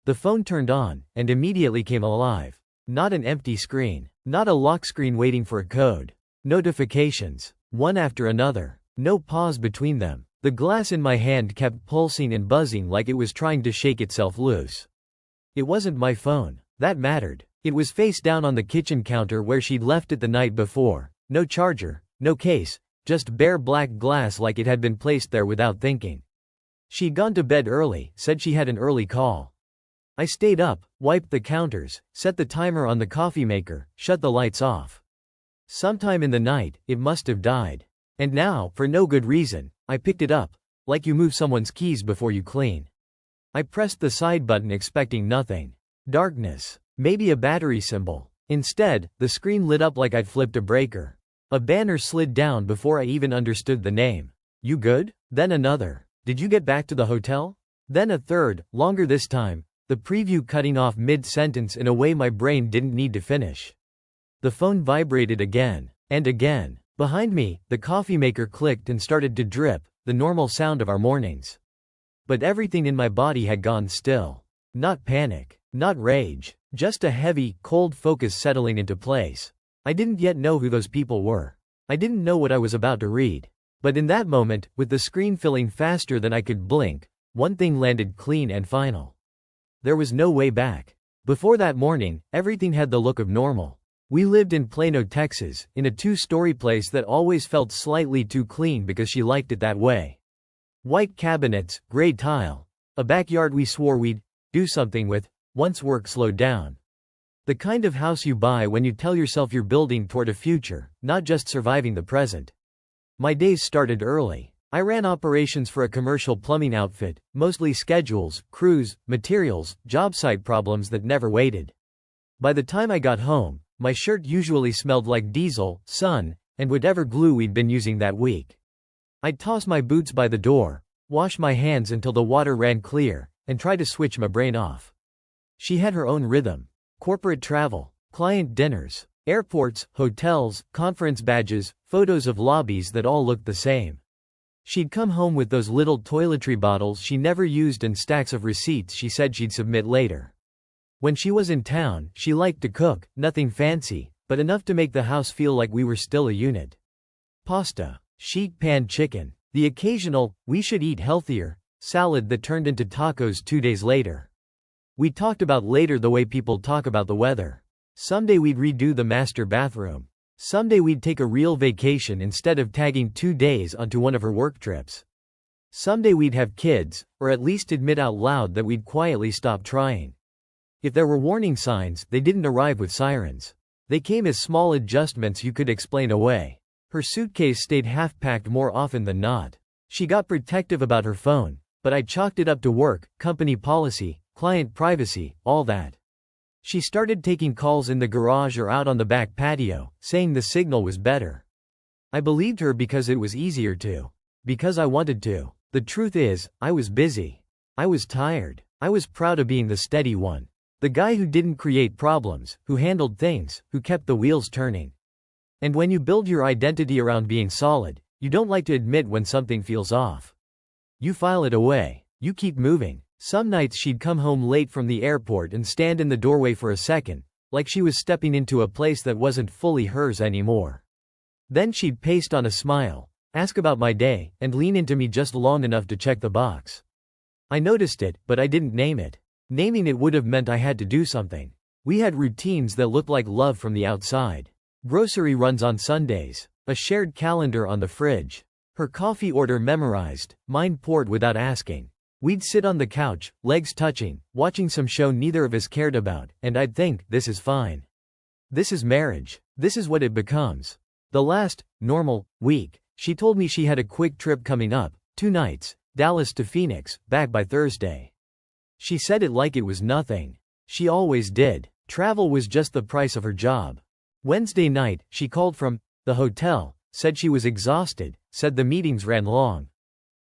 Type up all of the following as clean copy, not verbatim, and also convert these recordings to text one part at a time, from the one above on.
The phone turned on, and immediately came alive. Not an empty screen. Not a lock screen waiting for a code. Notifications. One after another. No pause between them. The glass in my hand kept pulsing and buzzing like it was trying to shake itself loose. It wasn't my phone. That mattered. It was face down on the kitchen counter where she'd left it the night before. No charger, no case, just bare black glass like it had been placed there without thinking. She'd gone to bed early, said she had an early call. I stayed up, wiped the counters, set the timer on the coffee maker, shut the lights off. Sometime in the night, it must have died. And now, for no good reason, I picked it up, like you move someone's keys before you clean. I pressed the side button expecting nothing. Darkness. Maybe a battery symbol. Instead, the screen lit up like I'd flipped a breaker. A banner slid down before I even understood the name. You good? Then another. Did you get back to the hotel? Then a third, longer this time, the preview cutting off mid-sentence in a way my brain didn't need to finish. The phone vibrated again. And again. Behind me, the coffee maker clicked and started to drip, the normal sound of our mornings. But everything in my body had gone still. Not panic. Not rage. Just a heavy, cold focus settling into place. I didn't yet know who those people were. I didn't know what I was about to read. But in that moment, with the screen filling faster than I could blink, one thing landed clean and final. There was no way back. Before that morning, everything had the look of normal. We lived in Plano, Texas, in a 2-story place that always felt slightly too clean because she liked it that way. White cabinets, gray tile. A backyard we swore we'd do something with, once work slowed down. The kind of house you buy when you tell yourself you're building toward a future, not just surviving the present. My days started early. I ran operations for a commercial plumbing outfit, mostly schedules, crews, materials, job site problems that never waited. By the time I got home, my shirt usually smelled like diesel, sun, and whatever glue we'd been using that week. I'd toss my boots by the door, wash my hands until the water ran clear, and try to switch my brain off. She had her own rhythm. Corporate travel, client dinners, airports, hotels, conference badges, photos of lobbies that all looked the same. She'd come home with those little toiletry bottles she never used and stacks of receipts she said she'd submit later. When she was in town, she liked to cook, nothing fancy, but enough to make the house feel like we were still a unit. Pasta, sheet pan chicken, the occasional, we should eat healthier, salad that turned into tacos 2 days later. We talked about later the way people talk about the weather. Someday we'd redo the master bathroom. Someday we'd take a real vacation instead of tagging 2 days onto one of her work trips. Someday we'd have kids, or at least admit out loud that we'd quietly stop trying. If there were warning signs, they didn't arrive with sirens. They came as small adjustments you could explain away. Her suitcase stayed half-packed more often than not. She got protective about her phone, but I chalked it up to work, company policy, client privacy, all that. She started taking calls in the garage or out on the back patio, saying the signal was better. I believed her because it was easier to. Because I wanted to. The truth is, I was busy. I was tired. I was proud of being the steady one. The guy who didn't create problems, who handled things, who kept the wheels turning. And when you build your identity around being solid, you don't like to admit when something feels off. You file it away. You keep moving. Some nights she'd come home late from the airport and stand in the doorway for a second, like she was stepping into a place that wasn't fully hers anymore. Then she'd paste on a smile, ask about my day, and lean into me just long enough to check the box. I noticed it, but I didn't name it. Naming it would have meant I had to do something. We had routines that looked like love from the outside. Grocery runs on Sundays, a shared calendar on the fridge. Her coffee order memorized, mine poured without asking. We'd sit on the couch, legs touching, watching some show neither of us cared about, and I'd think, this is fine. This is marriage. This is what it becomes. The last, normal, week, she told me she had a quick trip coming up, 2 nights, Dallas to Phoenix, back by Thursday. She said it like it was nothing. She always did. Travel was just the price of her job. Wednesday night, she called from the hotel, said she was exhausted, said the meetings ran long.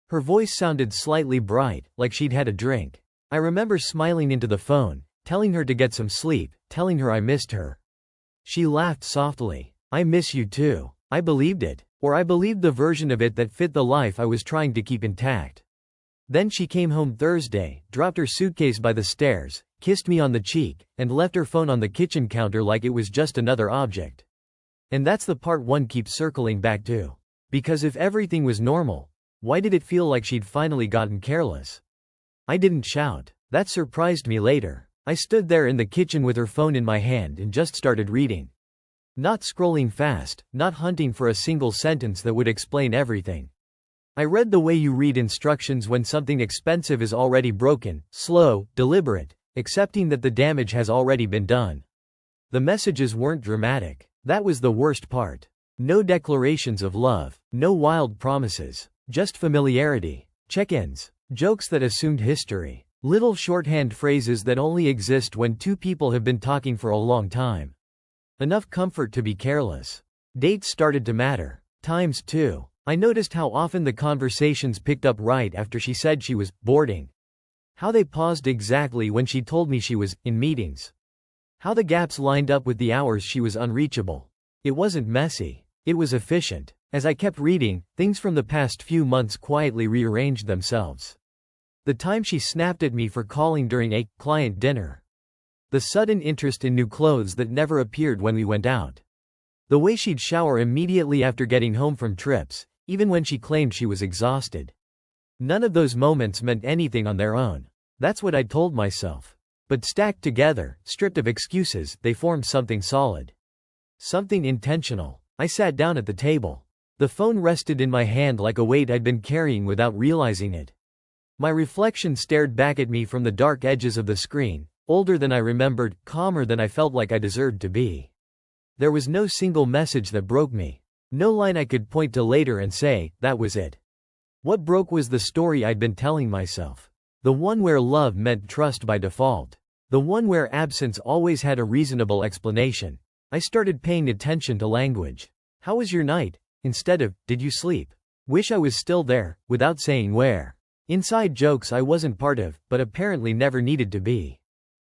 Her voice sounded slightly bright, like she'd had a drink. I remember smiling into the phone, telling her to get some sleep, telling her I missed her. She laughed softly. I miss you too. I believed it. Or I believed the version of it that fit the life I was trying to keep intact. Then she came home Thursday, dropped her suitcase by the stairs, kissed me on the cheek, and left her phone on the kitchen counter like it was just another object. And that's the part one keeps circling back to. Because if everything was normal, why did it feel like she'd finally gotten careless? I didn't shout. That surprised me later. I stood there in the kitchen with her phone in my hand and just started reading. Not scrolling fast, not hunting for a single sentence that would explain everything. I read the way you read instructions when something expensive is already broken, slow, deliberate, accepting that the damage has already been done. The messages weren't dramatic. That was the worst part. No declarations of love, no wild promises, just familiarity, check-ins, jokes that assumed history, little shorthand phrases that only exist when two people have been talking for a long time. Enough comfort to be careless. Dates started to matter. Times too. I noticed how often the conversations picked up right after she said she was boarding. How they paused exactly when she told me she was in meetings. How the gaps lined up with the hours she was unreachable. It wasn't messy. It was efficient. As I kept reading, things from the past few months quietly rearranged themselves. The time she snapped at me for calling during a client dinner. The sudden interest in new clothes that never appeared when we went out. The way she'd shower immediately after getting home from trips, even when she claimed she was exhausted. None of those moments meant anything on their own. That's what I'd told myself. But stacked together, stripped of excuses, they formed something solid. Something intentional. I sat down at the table. The phone rested in my hand like a weight I'd been carrying without realizing it. My reflection stared back at me from the dark edges of the screen, older than I remembered, calmer than I felt like I deserved to be. There was no single message that broke me. No line I could point to later and say, that was it. What broke was the story I'd been telling myself. The one where love meant trust by default. The one where absence always had a reasonable explanation. I started paying attention to language. How was your night? Instead of, did you sleep? Wish I was still there, without saying where. Inside jokes I wasn't part of, but apparently never needed to be.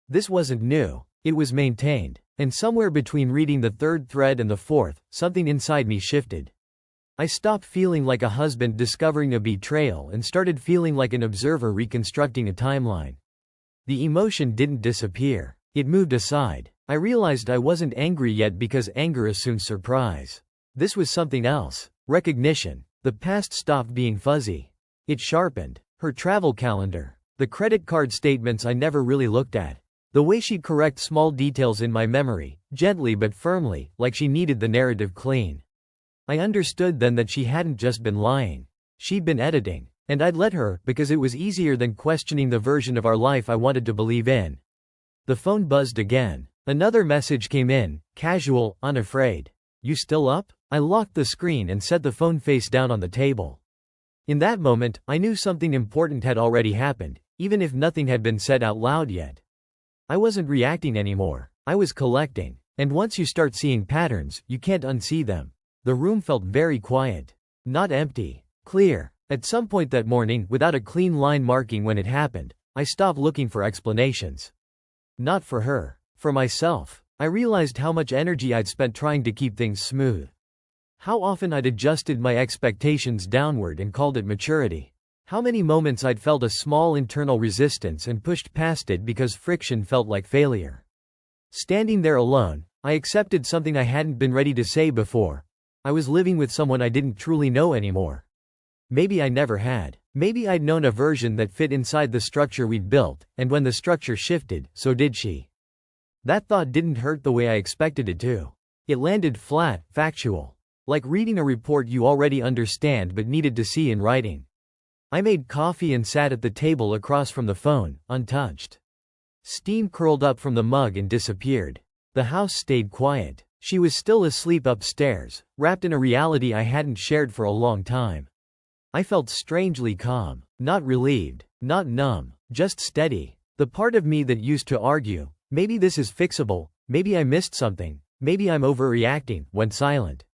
This wasn't new. It was maintained. And somewhere between reading the third thread and the fourth, something inside me shifted. I stopped feeling like a husband discovering a betrayal and started feeling like an observer reconstructing a timeline. The emotion didn't disappear. It moved aside. I realized I wasn't angry yet because anger assumes surprise. This was something else. Recognition. The past stopped being fuzzy. It sharpened. Her travel calendar. The credit card statements I never really looked at. The way she'd correct small details in my memory, gently but firmly, like she needed the narrative clean. I understood then that she hadn't just been lying. She'd been editing. And I'd let her, because it was easier than questioning the version of our life I wanted to believe in. The phone buzzed again. Another message came in, casual, unafraid. You still up? I locked the screen and set the phone face down on the table. In that moment, I knew something important had already happened, even if nothing had been said out loud yet. I wasn't reacting anymore. I was collecting. And once you start seeing patterns, you can't unsee them. The room felt very quiet. Not empty. Clear. At some point that morning, without a clean line marking when it happened, I stopped looking for explanations. Not for her. For myself. I realized how much energy I'd spent trying to keep things smooth. How often I'd adjusted my expectations downward and called it maturity. How many moments I'd felt a small internal resistance and pushed past it because friction felt like failure. Standing there alone, I accepted something I hadn't been ready to say before. I was living with someone I didn't truly know anymore. Maybe I never had. Maybe I'd known a version that fit inside the structure we'd built, and when the structure shifted, so did she. That thought didn't hurt the way I expected it to. It landed flat, factual. Like reading a report you already understand but needed to see in writing. I made coffee and sat at the table across from the phone, untouched. Steam curled up from the mug and disappeared. The house stayed quiet. She was still asleep upstairs, wrapped in a reality I hadn't shared for a long time. I felt strangely calm, not relieved, not numb, just steady. The part of me that used to argue, maybe this is fixable, maybe I missed something, maybe I'm overreacting, went silent.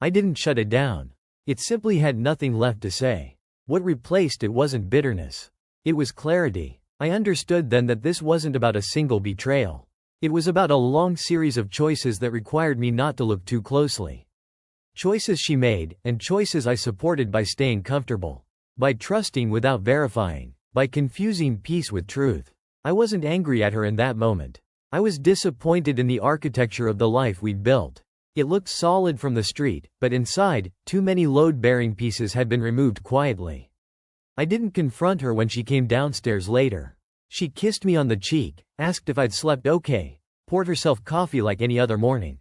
I didn't shut it down. It simply had nothing left to say. What replaced it wasn't bitterness. It was clarity. I understood then that this wasn't about a single betrayal. It was about a long series of choices that required me not to look too closely. Choices she made, and choices I supported by staying comfortable. By trusting without verifying. By confusing peace with truth. I wasn't angry at her in that moment. I was disappointed in the architecture of the life we'd built. It looked solid from the street, but inside, too many load-bearing pieces had been removed quietly. I didn't confront her when she came downstairs later. She kissed me on the cheek, asked if I'd slept okay, poured herself coffee like any other morning.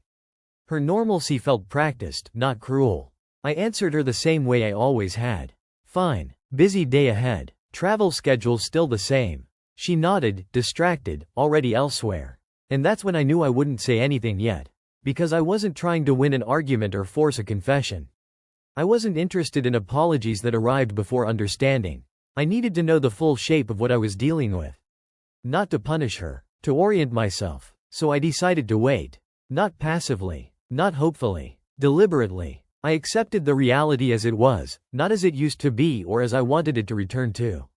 Her normalcy felt practiced, not cruel. I answered her the same way I always had. Fine. Busy day ahead. Travel schedule still the same. She nodded, distracted, already elsewhere. And that's when I knew I wouldn't say anything yet. Because I wasn't trying to win an argument or force a confession. I wasn't interested in apologies that arrived before understanding. I needed to know the full shape of what I was dealing with. Not to punish her, to orient myself. So I decided to wait. Not passively, not hopefully, deliberately. I accepted the reality as it was, not as it used to be or as I wanted it to return to.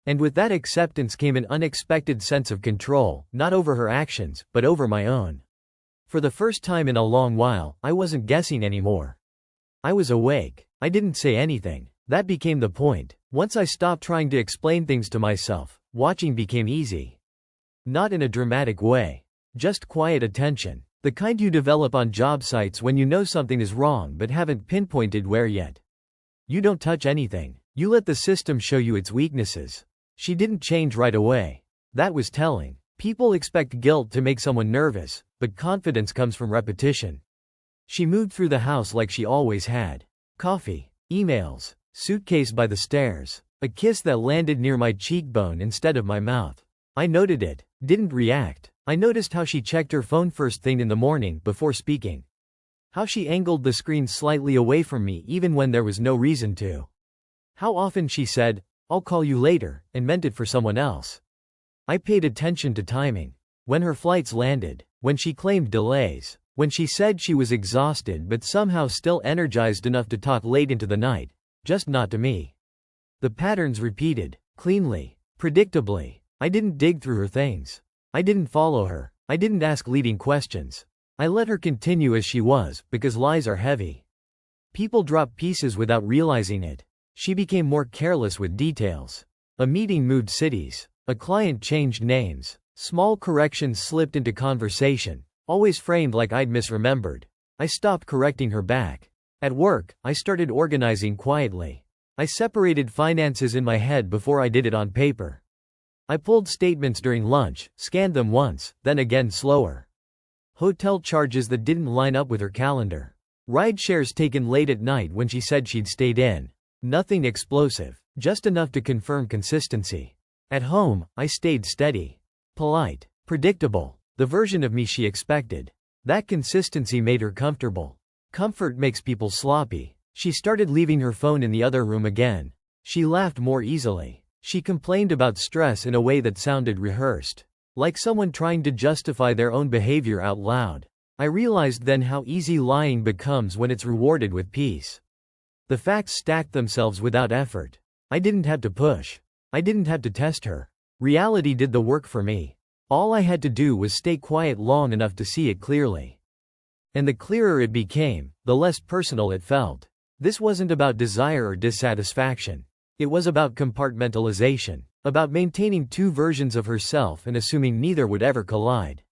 And with that acceptance came an unexpected sense of control, not over her actions, but over my own. For the first time in a long while, I wasn't guessing anymore. I was awake. I didn't say anything. That became the point. Once I stopped trying to explain things to myself, watching became easy. Not in a dramatic way. Just quiet attention. The kind you develop on job sites when you know something is wrong but haven't pinpointed where yet. You don't touch anything. You let the system show you its weaknesses. She didn't change right away. That was telling. People expect guilt to make someone nervous, but confidence comes from repetition. She moved through the house like she always had. Coffee, emails, suitcase by the stairs, a kiss that landed near my cheekbone instead of my mouth. I noted it, didn't react. I noticed how she checked her phone first thing in the morning before speaking. How she angled the screen slightly away from me even when there was no reason to. How often she said, "I'll call you later," and meant it for someone else. I paid attention to timing. When her flights landed, when she claimed delays, when she said she was exhausted but somehow still energized enough to talk late into the night, just not to me. The patterns repeated, cleanly, predictably. I didn't dig through her things. I didn't follow her. I didn't ask leading questions. I let her continue as she was, because lies are heavy. People drop pieces without realizing it. She became more careless with details. A meeting moved cities. A client changed names. Small corrections slipped into conversation, always framed like I'd misremembered. I stopped correcting her back. At work, I started organizing quietly. I separated finances in my head before I did it on paper. I pulled statements during lunch, scanned them once, then again slower. Hotel charges that didn't line up with her calendar. Ride shares taken late at night when she said she'd stayed in. Nothing explosive, just enough to confirm consistency. At home, I stayed steady. Polite. Predictable. The version of me she expected. That consistency made her comfortable. Comfort makes people sloppy. She started leaving her phone in the other room again. She laughed more easily. She complained about stress in a way that sounded rehearsed. Like someone trying to justify their own behavior out loud. I realized then how easy lying becomes when it's rewarded with peace. The facts stacked themselves without effort. I didn't have to push. I didn't have to test her. Reality did the work for me. All I had to do was stay quiet long enough to see it clearly. And the clearer it became, the less personal it felt. This wasn't about desire or dissatisfaction. It was about compartmentalization, about maintaining two versions of herself and assuming neither would ever collide.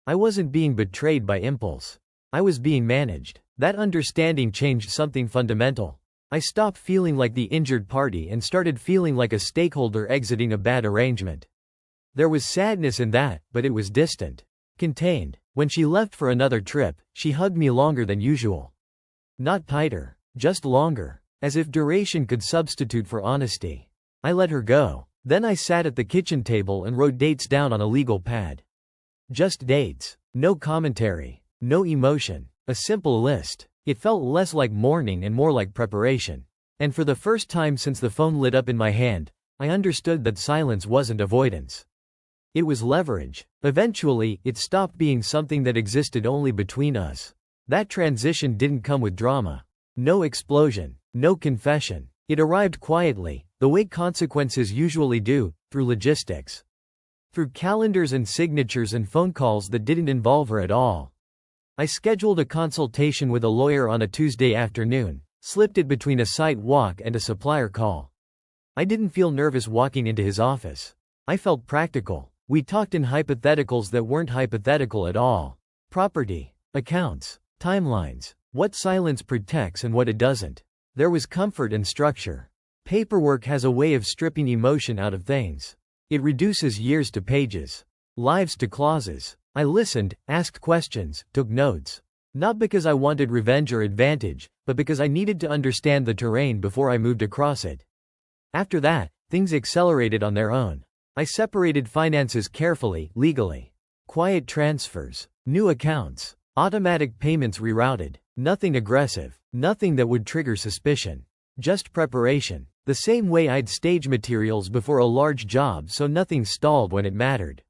I wasn't being betrayed by impulse. I was being managed. That understanding changed something fundamental. I stopped feeling like the injured party and started feeling like a stakeholder exiting a bad arrangement. There was sadness in that, but it was distant. Contained. When she left for another trip, she hugged me longer than usual. Not tighter, just longer. As if duration could substitute for honesty. I let her go. Then I sat at the kitchen table and wrote dates down on a legal pad. Just dates. No commentary. No emotion. A simple list. It felt less like mourning and more like preparation. And for the first time since the phone lit up in my hand, I understood that silence wasn't avoidance. It was leverage. Eventually, it stopped being something that existed only between us. That transition didn't come with drama. No explosion. No confession. It arrived quietly, the way consequences usually do, through logistics. Through calendars and signatures and phone calls that didn't involve her at all. I scheduled a consultation with a lawyer on a Tuesday afternoon, slipped it between a site walk and a supplier call. I didn't feel nervous walking into his office. I felt practical. We talked in hypotheticals that weren't hypothetical at all. Property, accounts, timelines, what silence protects and what it doesn't. There was comfort and structure. Paperwork has a way of stripping emotion out of things. It reduces years to pages, lives to clauses. I listened, asked questions, took notes. Not because I wanted revenge or advantage, but because I needed to understand the terrain before I moved across it. After that, things accelerated on their own. I separated finances carefully, legally. Quiet transfers, new accounts, automatic payments rerouted. Nothing aggressive, nothing that would trigger suspicion. Just preparation. The same way I'd stage materials before a large job so nothing stalled when it mattered.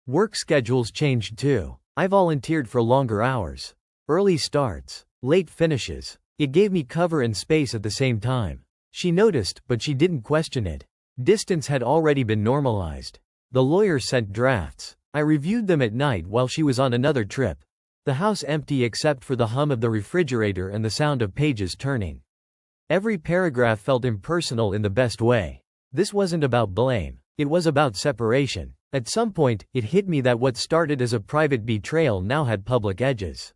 Work schedules changed too. I volunteered for longer hours. Early starts, late finishes. It gave me cover and space at the same time. She noticed, but she didn't question it. Distance had already been normalized. The lawyer sent drafts. I reviewed them at night while she was on another trip. The house empty except for the hum of the refrigerator and the sound of pages turning. Every paragraph felt impersonal in the best way. This wasn't about blame. It was about separation. At some point, it hit me that what started as a private betrayal now had public edges.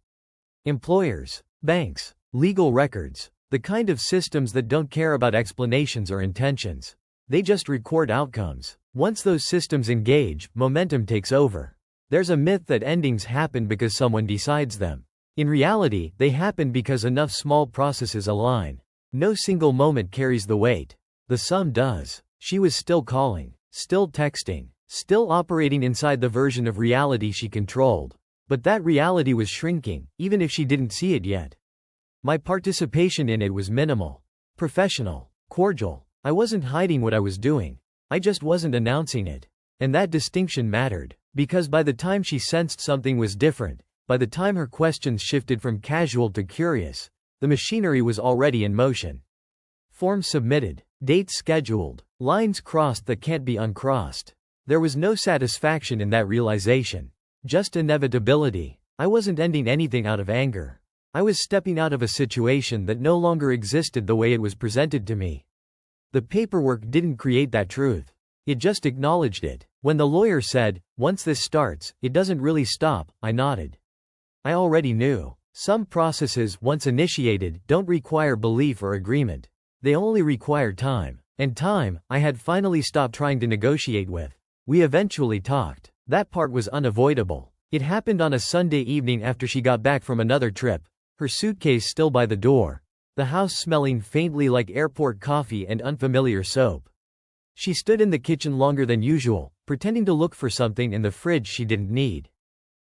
Employers, banks, legal records, the kind of systems that don't care about explanations or intentions. They just record outcomes. Once those systems engage, momentum takes over. There's a myth that endings happen because someone decides them. In reality, they happen because enough small processes align. No single moment carries the weight. The sum does. She was still calling, still texting, still operating inside the version of reality she controlled. But that reality was shrinking, even if she didn't see it yet. My participation in it was minimal, professional, cordial. I wasn't hiding what I was doing. I just wasn't announcing it. And that distinction mattered, because by the time she sensed something was different, by the time her questions shifted from casual to curious, the machinery was already in motion. Forms submitted, dates scheduled, lines crossed that can't be uncrossed. There was no satisfaction in that realization. Just inevitability. I wasn't ending anything out of anger. I was stepping out of a situation that no longer existed the way it was presented to me. The paperwork didn't create that truth. It just acknowledged it. When the lawyer said, "Once this starts, it doesn't really stop," I nodded. I already knew. Some processes, once initiated, don't require belief or agreement. They only require time. And time, I had finally stopped trying to negotiate with. We eventually talked. That part was unavoidable. It happened on a Sunday evening after she got back from another trip, her suitcase still by the door, the house smelling faintly like airport coffee and unfamiliar soap. She stood in the kitchen longer than usual, pretending to look for something in the fridge she didn't need.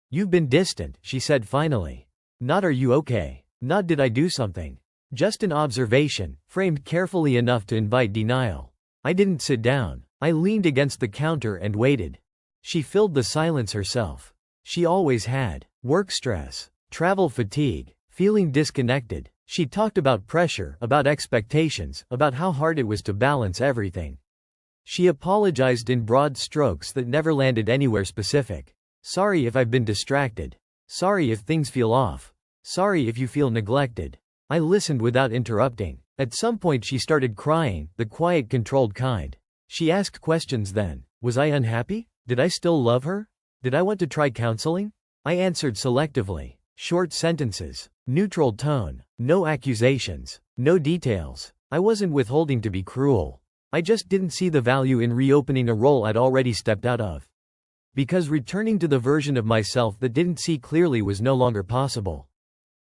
"You've been distant," she said finally. Not "Are you okay?" Not "Did I do something?" Just an observation, framed carefully enough to invite denial. I didn't sit down. I leaned against the counter and waited. She filled the silence herself. She always had. Work stress, travel fatigue, feeling disconnected. She talked about pressure, about expectations, about how hard it was to balance everything. She apologized in broad strokes that never landed anywhere specific. "Sorry if I've been distracted. Sorry if things feel off. Sorry if you feel neglected." I listened without interrupting. At some point she started crying, the quiet, controlled kind. She asked questions then. Was I unhappy? Did I still love her? Did I want to try counseling? I answered selectively. Short sentences. Neutral tone. No accusations. No details. I wasn't withholding to be cruel. I just didn't see the value in reopening a role I'd already stepped out of. Because returning to the version of myself that didn't see clearly was no longer possible.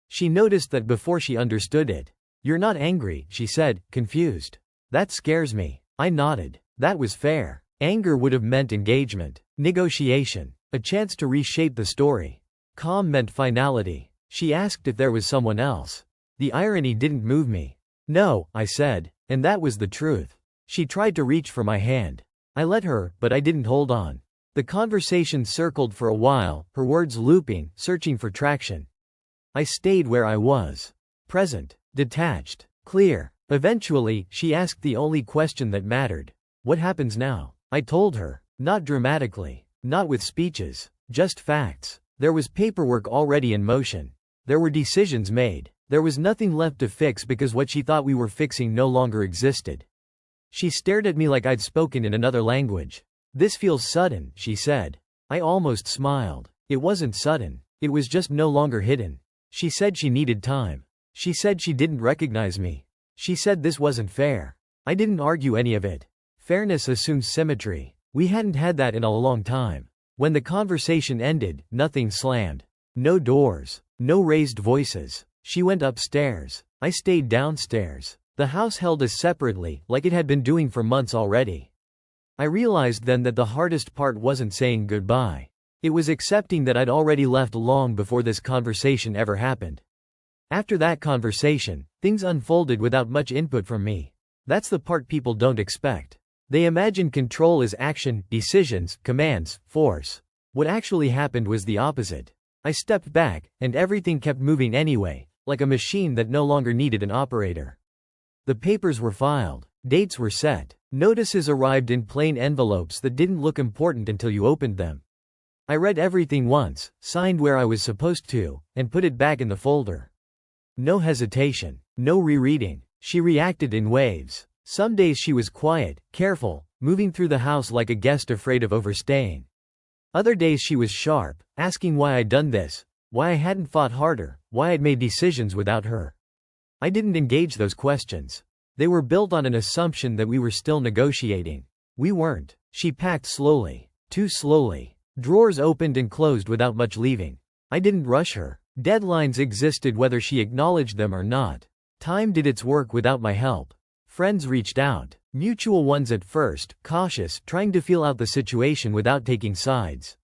She noticed that before she understood it. "You're not angry," she said, confused. "That scares me." I nodded. That was fair. Anger would have meant engagement, negotiation, a chance to reshape the story. Calm meant finality. She asked if there was someone else. The irony didn't move me. "No," I said, and that was the truth. She tried to reach for my hand. I let her, but I didn't hold on. The conversation circled for a while, her words looping, searching for traction. I stayed where I was. Present, detached, clear. Eventually, she asked the only question that mattered. "What happens now?" I told her. Not dramatically. Not with speeches. Just facts. There was paperwork already in motion. There were decisions made. There was nothing left to fix because what she thought we were fixing no longer existed. She stared at me like I'd spoken in another language. "This feels sudden," she said. I almost smiled. It wasn't sudden. It was just no longer hidden. She said she needed time. She said she didn't recognize me. She said this wasn't fair. I didn't argue any of it. Fairness assumes symmetry. We hadn't had that in a long time. When the conversation ended, nothing slammed. No doors. No raised voices. She went upstairs. I stayed downstairs. The house held us separately, like it had been doing for months already. I realized then that the hardest part wasn't saying goodbye. It was accepting that I'd already left long before this conversation ever happened. After that conversation, things unfolded without much input from me. That's the part people don't expect. They imagine control as action, decisions, commands, force. What actually happened was the opposite. I stepped back, and everything kept moving anyway, like a machine that no longer needed an operator. The papers were filed. Dates were set. Notices arrived in plain envelopes that didn't look important until you opened them. I read everything once, signed where I was supposed to, and put it back in the folder. No hesitation. No rereading. She reacted in waves. Some days she was quiet, careful, moving through the house like a guest afraid of overstaying. Other days she was sharp, asking why I'd done this, why I hadn't fought harder, why I'd made decisions without her. I didn't engage those questions. They were built on an assumption that we were still negotiating. We weren't. She packed slowly. Too slowly. Drawers opened and closed without much leaving. I didn't rush her. Deadlines existed whether she acknowledged them or not. Time did its work without my help. Friends reached out. Mutual ones at first, cautious, trying to feel out the situation without taking sides.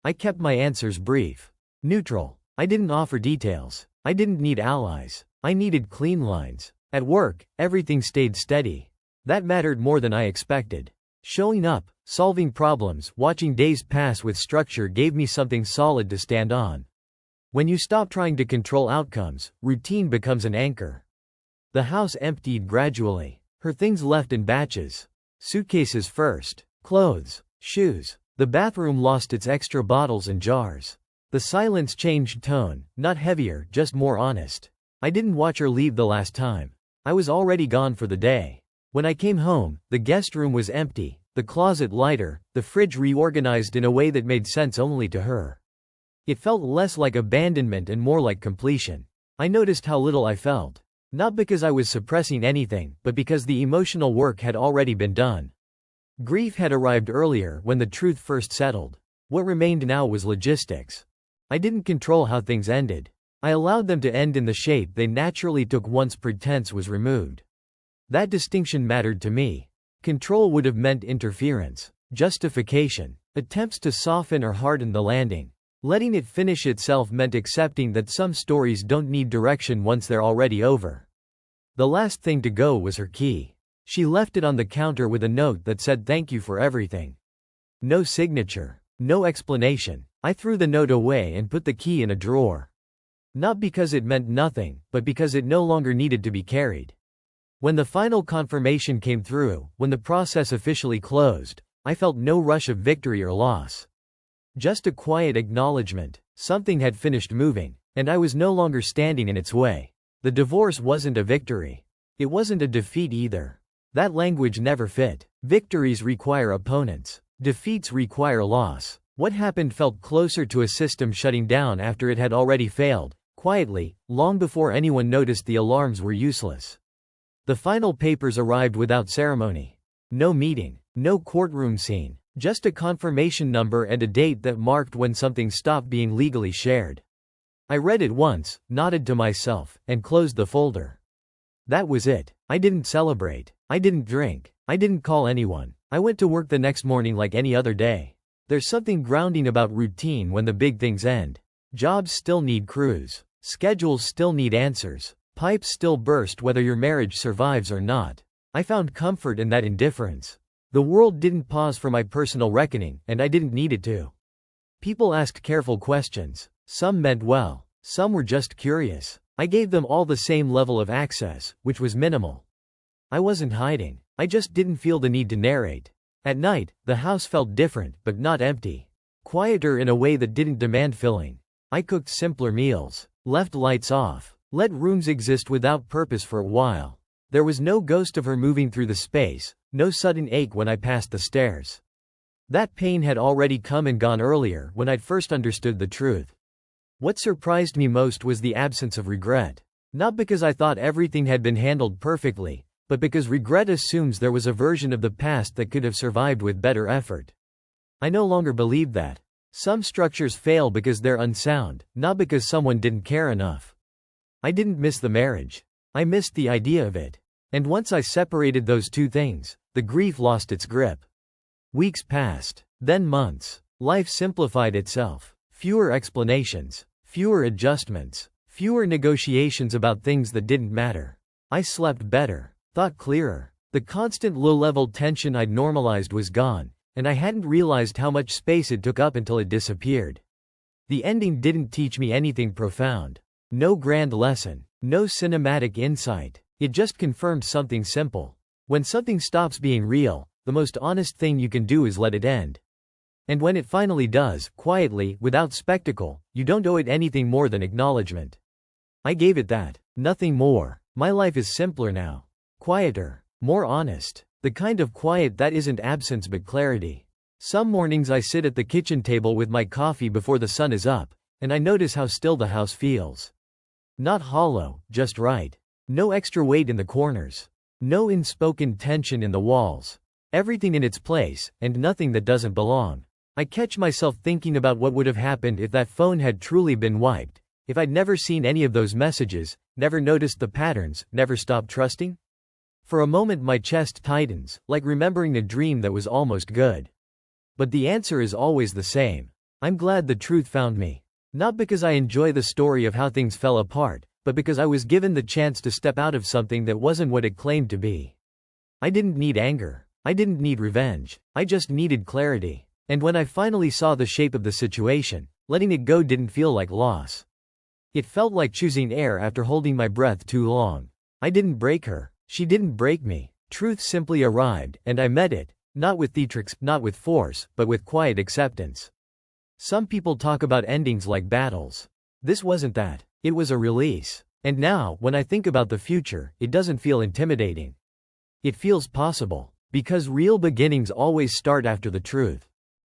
I kept my answers brief. Neutral. I didn't offer details. I didn't need allies. I needed clean lines. At work, everything stayed steady. That mattered more than I expected. Showing up, solving problems, watching days pass with structure gave me something solid to stand on. When you stop trying to control outcomes, routine becomes an anchor. The house emptied gradually. Her things left in batches. Suitcases first. Clothes. Shoes. The bathroom lost its extra bottles and jars. The silence changed tone, not heavier, just more honest. I didn't watch her leave the last time. I was already gone for the day. When I came home, the guest room was empty, the closet lighter, the fridge reorganized in a way that made sense only to her. It felt less like abandonment and more like completion. I noticed how little I felt. Not because I was suppressing anything, but because the emotional work had already been done. Grief had arrived earlier when the truth first settled. What remained now was logistics. I didn't control how things ended. I allowed them to end in the shape they naturally took once pretense was removed. That distinction mattered to me. Control would have meant interference, justification, attempts to soften or harden the landing. Letting it finish itself meant accepting that some stories don't need direction once they're already over. The last thing to go was her key. She left it on the counter with a note that said thank you for everything. No signature. No explanation. I threw the note away and put the key in a drawer. Not because it meant nothing, but because it no longer needed to be carried. When the final confirmation came through, when the process officially closed, I felt no rush of victory or loss. Just a quiet acknowledgement. Something had finished moving, and I was no longer standing in its way. The divorce wasn't a victory. It wasn't a defeat either. That language never fit. Victories require opponents. Defeats require loss. What happened felt closer to a system shutting down after it had already failed, quietly, long before anyone noticed the alarms were useless. The final papers arrived without ceremony. No meeting. No courtroom scene. Just a confirmation number and a date that marked when something stopped being legally shared. I read it once, nodded to myself, and closed the folder. That was it. I didn't celebrate. I didn't drink. I didn't call anyone. I went to work the next morning like any other day. There's something grounding about routine when the big things end. Jobs still need crews. Schedules still need answers. Pipes still burst whether your marriage survives or not. I found comfort in that indifference. The world didn't pause for my personal reckoning, and I didn't need it to. People asked careful questions. Some meant well. Some were just curious. I gave them all the same level of access, which was minimal. I wasn't hiding. I just didn't feel the need to narrate. At night, the house felt different, but not empty. Quieter in a way that didn't demand filling. I cooked simpler meals. Left lights off. Let rooms exist without purpose for a while. There was no ghost of her moving through the space, no sudden ache when I passed the stairs. That pain had already come and gone earlier when I'd first understood the truth. What surprised me most was the absence of regret. Not because I thought everything had been handled perfectly, but because regret assumes there was a version of the past that could have survived with better effort. I no longer believed that. Some structures fail because they're unsound, not because someone didn't care enough. I didn't miss the marriage. I missed the idea of it. And once I separated those two things, the grief lost its grip. Weeks passed, then months. Life simplified itself. Fewer explanations, fewer adjustments, fewer negotiations about things that didn't matter. I slept better, thought clearer. The constant low-level tension I'd normalized was gone, and I hadn't realized how much space it took up until it disappeared. The ending didn't teach me anything profound. No grand lesson, no cinematic insight. It just confirmed something simple. When something stops being real, the most honest thing you can do is let it end. And when it finally does, quietly, without spectacle, you don't owe it anything more than acknowledgement. I gave it that. Nothing more. My life is simpler now. Quieter. More honest. The kind of quiet that isn't absence but clarity. Some mornings I sit at the kitchen table with my coffee before the sun is up, and I notice how still the house feels. Not hollow, just right. No extra weight in the corners. No unspoken tension in the walls. Everything in its place, and nothing that doesn't belong. I catch myself thinking about what would have happened if that phone had truly been wiped, if I'd never seen any of those messages, never noticed the patterns, never stopped trusting. For a moment my chest tightens, like remembering a dream that was almost good. But the answer is always the same. I'm glad the truth found me. Not because I enjoy the story of how things fell apart, but because I was given the chance to step out of something that wasn't what it claimed to be. I didn't need anger. I didn't need revenge. I just needed clarity. And when I finally saw the shape of the situation, letting it go didn't feel like loss. It felt like choosing air after holding my breath too long. I didn't break her. She didn't break me. Truth simply arrived, and I met it, not with theatrics, not with force, but with quiet acceptance. Some people talk about endings like battles. This wasn't that. It was a release. And now, when I think about the future, it doesn't feel intimidating. It feels possible. Because real beginnings always start after the truth.